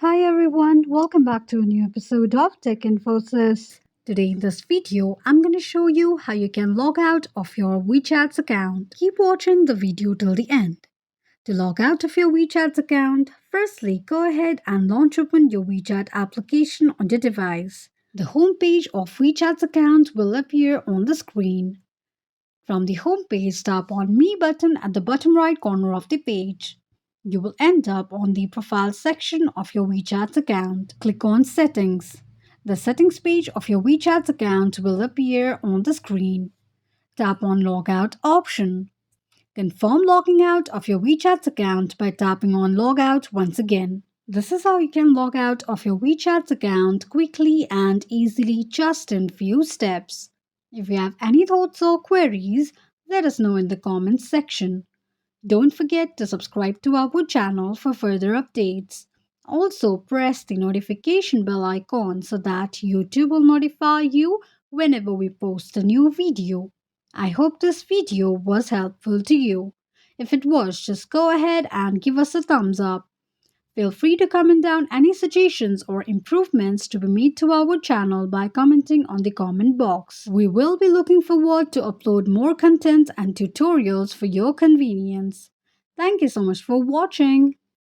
Hi everyone, welcome back to a new episode of Tech Infosys. Today in this video, I'm going to show you how you can log out of your WeChat's account. Keep watching the video till the end. To log out of your WeChat's account, firstly go ahead and launch open your WeChat application on your device. The home page of WeChat's account will appear on the screen. From the home page, tap on Me button at the bottom right corner of the page. You will end up on the Profile section of your WeChat account. Click on Settings. The settings page of your WeChat account will appear on the screen. Tap on Logout option. Confirm logging out of your WeChat account by tapping on Logout once again. This is how you can log out of your WeChat account quickly and easily just in few steps. If you have any thoughts or queries, let us know in the comments section. Don't forget to subscribe to our channel for further updates. Also, press the notification bell icon so that YouTube will notify you whenever we post a new video. I hope this video was helpful to you. If it was, just go ahead and give us a thumbs up. Feel free to comment down any suggestions or improvements to be made to our channel by commenting on the comment box. We will be looking forward to upload more content and tutorials for your convenience. Thank you so much for watching.